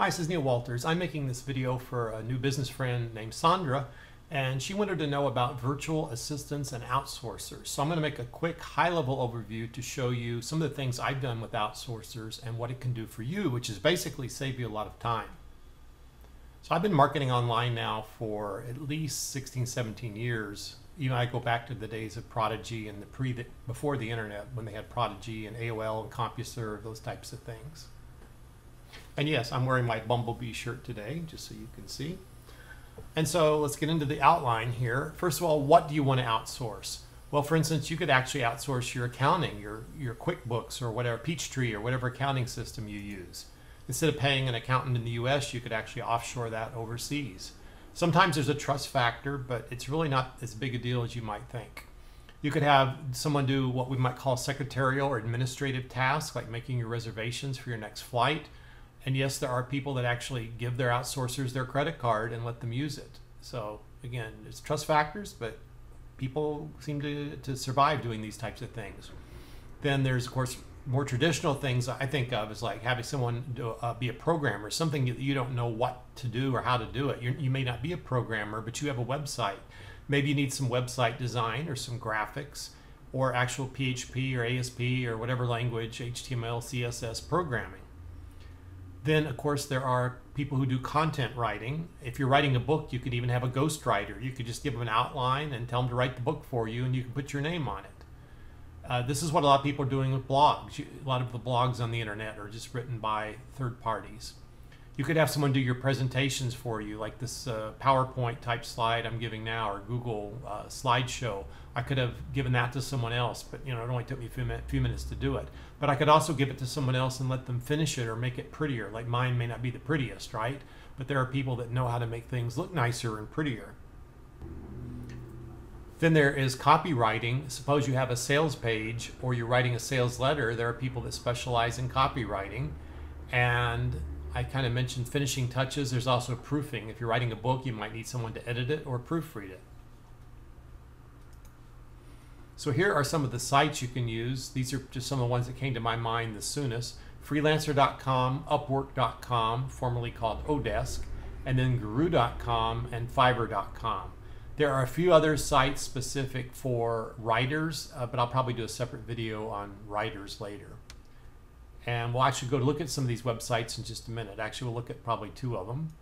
Hi, this is Neil Walters. I'm making this video for a new business friend named Sandra, and she wanted to know about virtual assistants and outsourcers. So I'm going to make a quick high-level overview to show you some of the things I've done with outsourcers and what it can do for you, which is basically save you a lot of time. So I've been marketing online now for at least 16, 17 years. Even I go back to the days of Prodigy and before the internet, when they had Prodigy and AOL and CompuServe, those types of things. And yes, I'm wearing my Bumblebee shirt today, just so you can see. And so let's get into the outline here. First of all, what do you want to outsource? Well, for instance, you could actually outsource your accounting, your QuickBooks or whatever, Peachtree or whatever accounting system you use. Instead of paying an accountant in the US, you could actually offshore that overseas. Sometimes there's a trust factor, but it's really not as big a deal as you might think. You could have someone do what we might call secretarial or administrative tasks, like making your reservations for your next flight. And yes, there are people that actually give their outsourcers their credit card and let them use it. So again, there's trust factors, but people seem to survive doing these types of things. Then there's, of course, more traditional things I think of as like having someone be a programmer, something that you don't know what to do or how to do it. You may not be a programmer, but you have a website. Maybe you need some website design or some graphics or actual PHP or ASP or whatever language, HTML, CSS programming. Then, of course, there are people who do content writing. If you're writing a book, you could even have a ghostwriter. You could just give them an outline and tell them to write the book for you, and you can put your name on it. This is what a lot of people are doing with blogs. A lot of the blogs on the internet are just written by third parties. You could have someone do your presentations for you, like this PowerPoint type slide I'm giving now, or Google slideshow. I could have given that to someone else, but it only took me a few minutes to do it. But I could also give it to someone else and let them finish it or make it prettier. Like mine may not be the prettiest, right? But there are people that know how to make things look nicer and prettier. Then there is copywriting. Suppose you have a sales page or you're writing a sales letter. There are people that specialize in copywriting. And I kind of mentioned finishing touches. There's also proofing. If you're writing a book, you might need someone to edit it or proofread it. So here are some of the sites you can use. These are just some of the ones that came to my mind the soonest. Freelancercom, Upwork.com, formerly called Odesk, and then Guru.com and Fiverr.com. There are a few other sites specific for writers, but I'll probably do a separate video on writers later. And we'll actually go to look at some of these websites in just a minute. Actually, we'll look at probably two of them.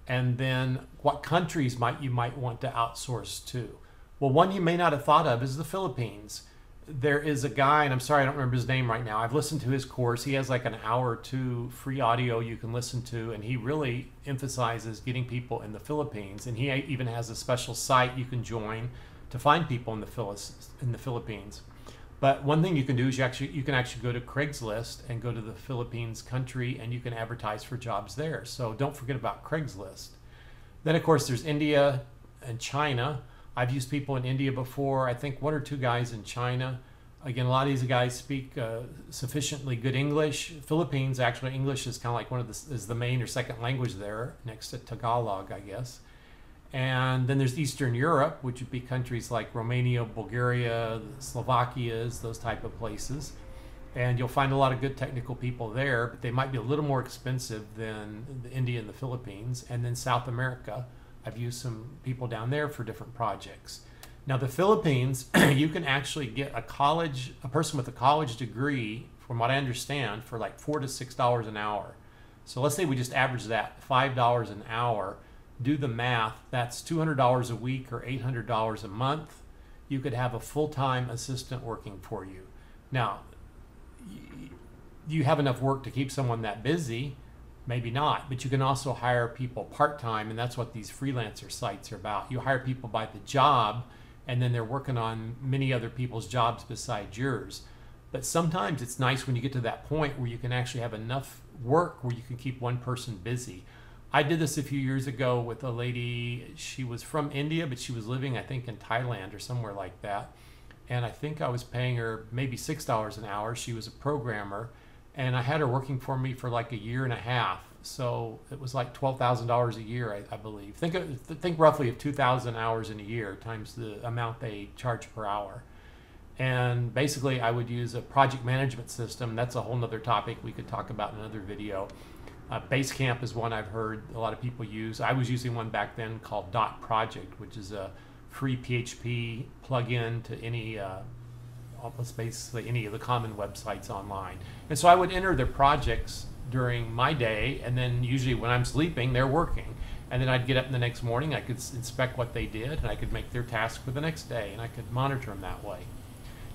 And then what countries you might want to outsource to. Well, one you may not have thought of is the Philippines. There is a guy, and I'm sorry I don't remember his name right now. I've listened to his course. He has like an hour or two free audio you can listen to, and he really emphasizes getting people in the Philippines. And he even has a special site you can join to find people in the Philippines. But one thing you can do is you can actually go to Craigslist and go to the Philippines country, and you can advertise for jobs there. So don't forget about Craigslist. Then, of course, there's India and China. I've used people in India before. I think one or two guys in China. Again, a lot of these guys speak sufficiently good English. Philippines, actually, English is kind of like is the main or second language there, next to Tagalog, I guess. And then there's Eastern Europe, which would be countries like Romania, Bulgaria, Slovakias, those type of places. And you'll find a lot of good technical people there, but they might be a little more expensive than India and the Philippines. And then South America. I've used some people down there for different projects. Now the Philippines, you can actually get a person with a college degree, from what I understand, for like $4 to $6 an hour. So let's say we just average that, $5 an hour. Do the math, that's $200 a week or $800 a month. You could have a full-time assistant working for you. Now, do you have enough work to keep someone that busy? Maybe not, but you can also hire people part-time, and that's what these freelancer sites are about. You hire people by the job, and then they're working on many other people's jobs besides yours. But sometimes it's nice when you get to that point where you can actually have enough work where you can keep one person busy. I did this a few years ago with a lady. She was from India, but she was living, I think, in Thailand or somewhere like that. And I think I was paying her maybe $6 an hour. She was a programmer. And I had her working for me for like a year and a half. So it was like $12,000 a year, I believe. Think roughly of 2,000 hours in a year times the amount they charge per hour. And basically I would use a project management system. That's a whole nother topic we could talk about in another video. Basecamp is one I've heard a lot of people use. I was using one back then called Dot Project, which is a free PHP plugin to any, almost basically any of the common websites online. And so I would enter their projects during my day, and then usually when I'm sleeping, they're working. And then I'd get up the next morning, I could inspect what they did, and I could make their task for the next day, and I could monitor them that way.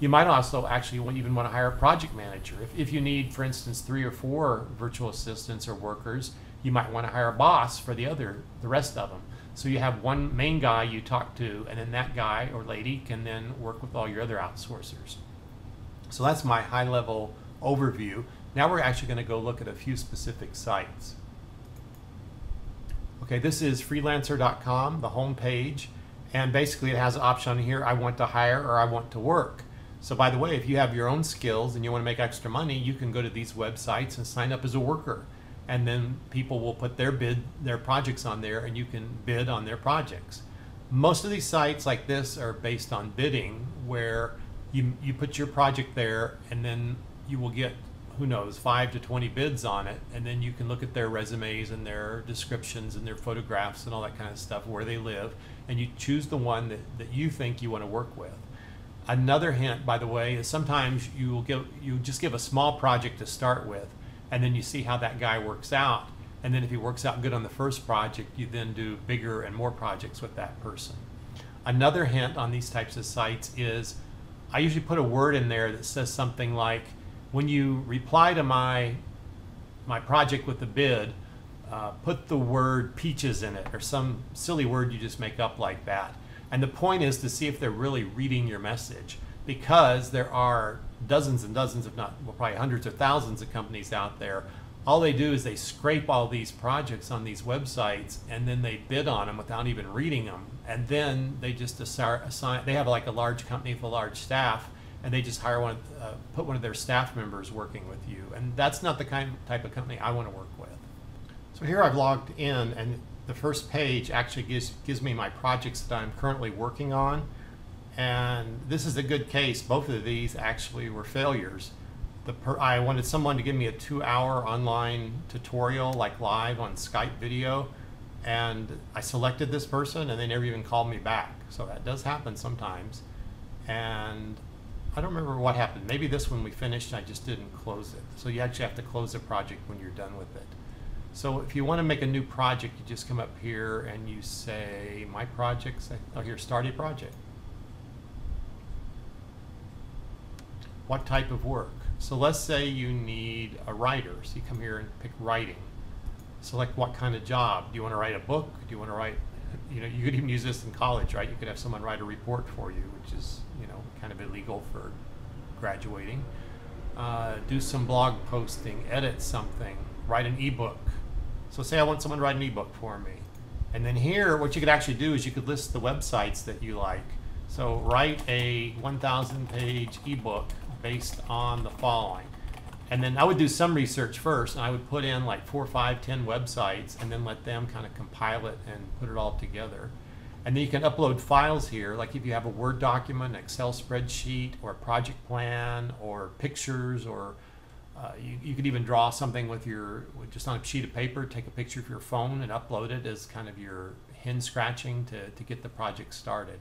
You might also actually even want to hire a project manager. If you need, for instance, 3 or 4 virtual assistants or workers, you might want to hire a boss for the rest of them. So you have one main guy you talk to, and then that guy or lady can then work with all your other outsourcers. So that's my high-level overview. Now we're actually going to go look at a few specific sites. Okay, this is Freelancer.com, the home page, and basically it has an option here, I want to hire or I want to work. So by the way, if you have your own skills and you want to make extra money, you can go to these websites and sign up as a worker. And then people will put their projects on there, and you can bid on their projects. Most of these sites like this are based on bidding, where you put your project there, and then you will get, who knows, 5 to 20 bids on it, and then you can look at their resumes and their descriptions and their photographs and all that kind of stuff, where they live, and you choose the one that you think you want to work with. Another hint, by the way, is sometimes you just give a small project to start with, and then you see how that guy works out. And then if he works out good on the first project, you then do bigger and more projects with that person. Another hint on these types of sites is I usually put a word in there that says something like, when you reply to my project with the bid, put the word peaches in it, or some silly word you just make up like that. And the point is to see if they're really reading your message, because there are dozens and dozens, if not, well, probably hundreds or thousands of companies out there. All they do is they scrape all these projects on these websites, and then they bid on them without even reading them. And then they just assign, they have like a large company with a large staff, and they just hire put one of their staff members working with you. And that's not the type of company I want to work with. So here I've logged in, and the first page actually gives me my projects that I'm currently working on. And this is a good case. Both of these actually were failures. I wanted someone to give me a 2-hour online tutorial, like live on Skype video, and I selected this person and they never even called me back. So that does happen sometimes. And I don't remember what happened. Maybe this one we finished and I just didn't close it. So you actually have to close the project when you're done with it. So if you want to make a new project, you just come up here and you say, my projects, oh, here, start a project. What type of work? So let's say you need a writer. So you come here and pick writing. Select what kind of job. Do you want to write a book? Do you want to write, you could even use this in college, right? You could have someone write a report for you, which is, kind of illegal for graduating. Do some blog posting, edit something, write an ebook. So say I want someone to write an ebook for me. And then here, what you could actually do is you could list the websites that you like. So write a 1,000-page ebook based on the following. And then I would do some research first, and I would put in like 4, 5, 10 websites, and then let them kind of compile it and put it all together. And then you can upload files here, like if you have a Word document, an Excel spreadsheet, or a project plan, or pictures, or you could even draw something with just on a sheet of paper, take a picture of your phone and upload it as kind of your hen scratching to get the project started.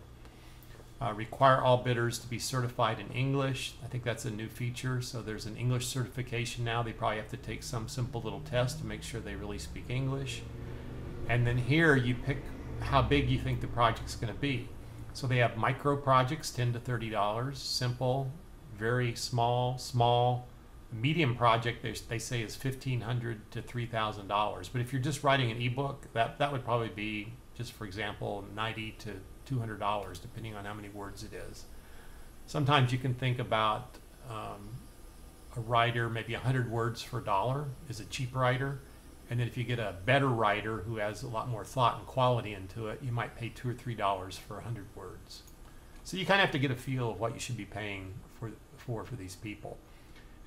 Require all bidders to be certified in English. I think that's a new feature. So there's an English certification now. They probably have to take some simple little test to make sure they really speak English. And then here you pick how big you think the project's going to be. So they have micro projects, $10 to $30, simple, very small, medium project they say is $1,500 to $3,000. But if you're just writing an ebook, that would probably be, just for example, $90 to $200, depending on how many words it is. Sometimes you can think about a writer, maybe 100 words for $1 is a cheap writer. And then if you get a better writer who has a lot more thought and quality into it, you might pay $2 or $3 for 100 words. So you kind of have to get a feel of what you should be paying for these people.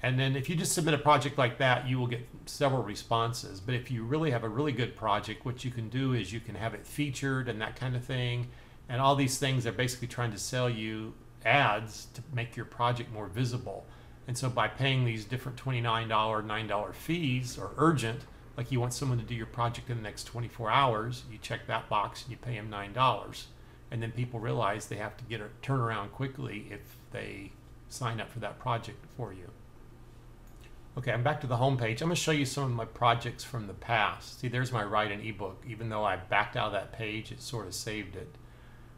And then if you just submit a project like that, you will get several responses. But if you really have a really good project, what you can do is you can have it featured and that kind of thing. And all these things are basically trying to sell you ads to make your project more visible. And so by paying these different $29, $9 fees, or urgent, Like you want someone to do your project in the next 24 hours, you check that box and you pay them $9. And then people realize they have to get a turnaround quickly if they sign up for that project for you. Okay, I'm back to the home page. I'm going to show you some of my projects from the past. See, there's my write an ebook. Even though I backed out of that page, it sort of saved it.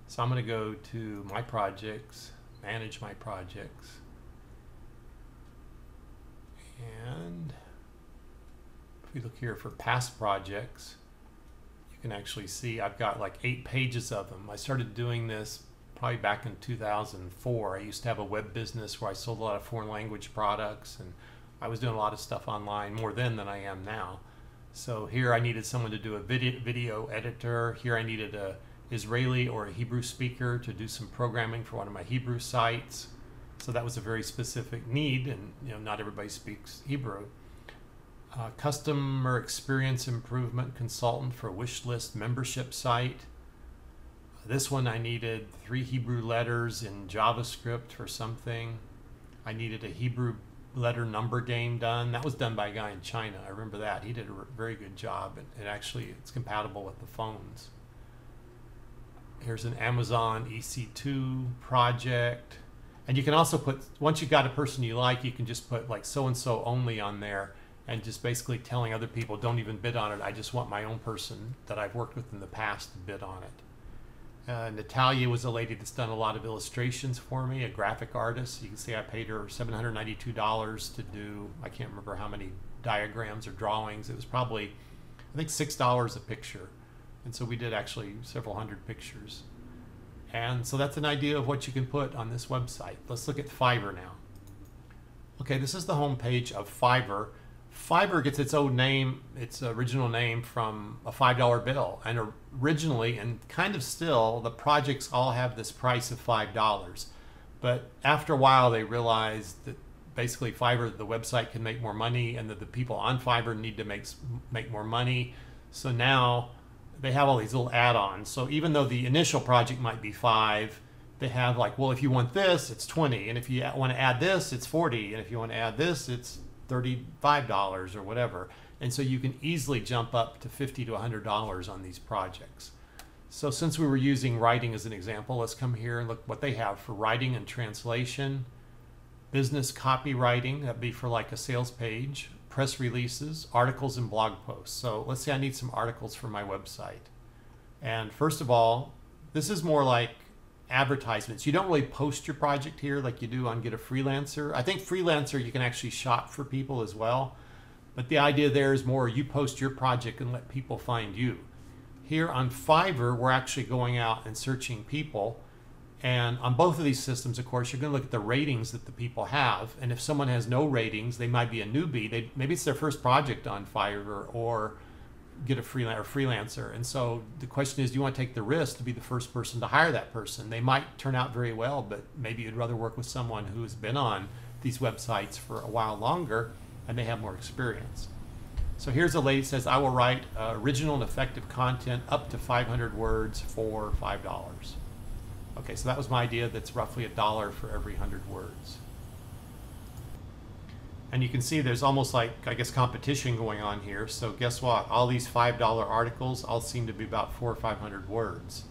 So I'm going to go to my projects, manage my projects. And if we look here for past projects, you can actually see I've got like 8 pages of them. I started doing this probably back in 2004. I used to have a web business where I sold a lot of foreign language products, and I was doing a lot of stuff online more then than I am now. So here I needed someone to do a video editor. Here I needed a Israeli or a Hebrew speaker to do some programming for one of my Hebrew sites. So that was a very specific need, and not everybody speaks Hebrew. Customer experience improvement consultant for a wish list membership site. This one I needed 3 Hebrew letters in JavaScript for something. I needed a Hebrew letter number game done. That was done by a guy in China. I remember that. He did a very good job, and actually it's compatible with the phones. Here's an Amazon EC2 project. And you can also put, once you've got a person you like, you can just put like so-and-so only on there, and just basically telling other people, don't even bid on it. I just want my own person that I've worked with in the past to bid on it. Natalia was a lady that's done a lot of illustrations for me, a graphic artist. You can see I paid her $792 to do, I can't remember how many diagrams or drawings. It was probably, I think, $6 a picture. And so we did actually several hundred pictures. And so that's an idea of what you can put on this website. Let's look at Fiverr now. Okay, this is the home page of Fiverr. Fiverr gets its own name, its original name, from a $5 bill. And originally, and kind of still, the projects all have this price of $5. But after a while, they realized that basically Fiverr, the website, can make more money, and that the people on Fiverr need to make more money. So now they have all these little add-ons. So even though the initial project might be $5, they have like, well, if you want this, it's $20. And if you want to add this, it's $40. And if you want to add this, it's $35 or whatever. And so you can easily jump up to $50 to $100 on these projects. So since we were using writing as an example, let's come here and look what they have for writing and translation, business copywriting, that'd be for like a sales page, press releases, articles, and blog posts. So let's say I need some articles for my website. And first of all, this is more like advertisements. You don't really post your project here like you do on Get a Freelancer. I think Freelancer, you can actually shop for people as well. But the idea there is more you post your project and let people find you. Here on Fiverr, we're actually going out and searching people. And on both of these systems, of course, you're going to look at the ratings that the people have. And if someone has no ratings, they might be a newbie. Maybe it's their first project on Fiverr or Get a Freelancer. And so the question is, do you want to take the risk to be the first person to hire that person? They might turn out very well, but maybe you'd rather work with someone who has been on these websites for a while longer and they have more experience. So here's a lady that says, I will write original and effective content up to 500 words for $5. Okay, so that was my idea. That's roughly $1 for every 100 words. And you can see there's almost like, I guess, competition going on here. So guess what? All these $5 articles all seem to be about 400 or 500 words.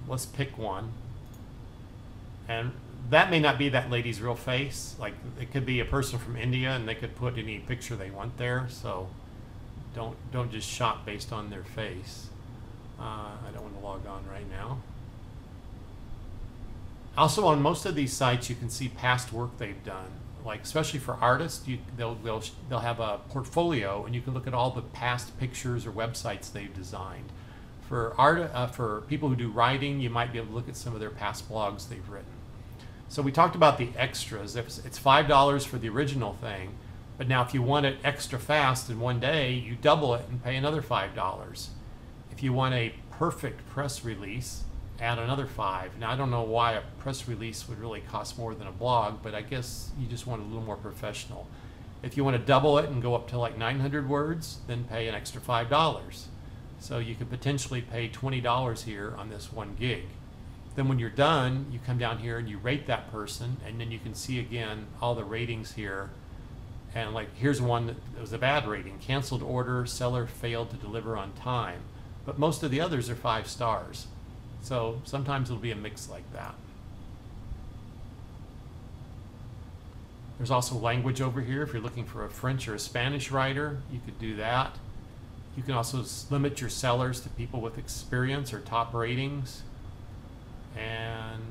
Let's pick one. And that may not be that lady's real face. Like, it could be a person from India, and they could put any picture they want there. So don't just shop based on their face. I don't want to log on right now. Also, on most of these sites, you can see past work they've done. Like, especially for artists, they'll have a portfolio, and you can look at all the past pictures or websites they've designed. For people who do writing, you might be able to look at some of their past blogs they've written. So we talked about the extras. It's $5 for the original thing, but now if you want it extra fast in one day, you double it and pay another $5. If you want a perfect press release, add another $5. Now, I don't know why a press release would really cost more than a blog, but I guess you just want it a little more professional. If you want to double it and go up to like 900 words, then pay an extra $5. So you could potentially pay $20 here on this 1 gig. Then when you're done, you come down here and you rate that person, and then you can see again all the ratings here. And like here's one that was a bad rating: canceled order, seller failed to deliver on time. But most of the others are 5 stars. So sometimes it'll be a mix like that. There's also language over here. If you're looking for a French or a Spanish writer, you could do that. You can also limit your sellers to people with experience or top ratings. And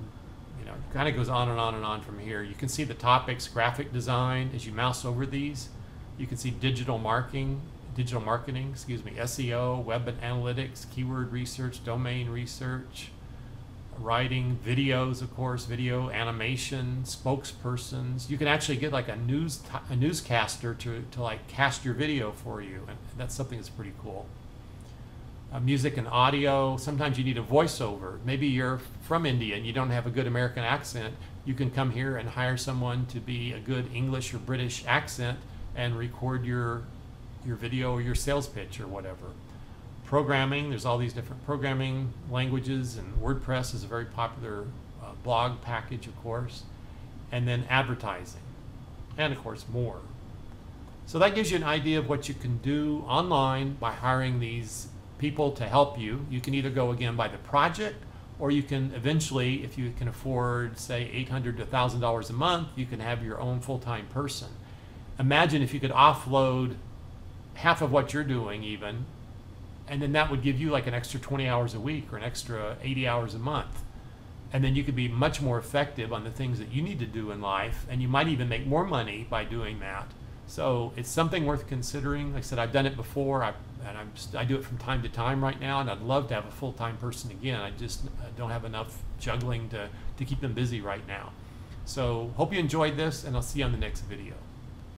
it kind of goes on and on and on from here. You can see the topics: graphic design. As you mouse over these, you can see digital marketing, SEO, web and analytics, keyword research, domain research, writing, videos, of course, video, animation, spokespersons. You can actually get like a newscaster to like cast your video for you, and that's something that's pretty cool. Music and audio. Sometimes you need a voiceover. Maybe you're from India and you don't have a good American accent. You can come here and hire someone to be a good English or British accent and record your video or your sales pitch or whatever. Programming. There's all these different programming languages, and WordPress is a very popular blog package, of course. And then advertising, and of course more. So that gives you an idea of what you can do online by hiring these people to help you. You can either go again by the project, or you can eventually, if you can afford say $800 to $1,000 a month, you can have your own full-time person. Imagine if you could offload half of what you're doing even, and then that would give you like an extra 20 hours a week or an extra 80 hours a month. And then you could be much more effective on the things that you need to do in life, and you might even make more money by doing that. So it's something worth considering. Like I said, I've done it before, I do it from time to time right now, and I'd love to have a full-time person again. I just don't have enough juggling to keep them busy right now. So hope you enjoyed this, and I'll see you on the next video.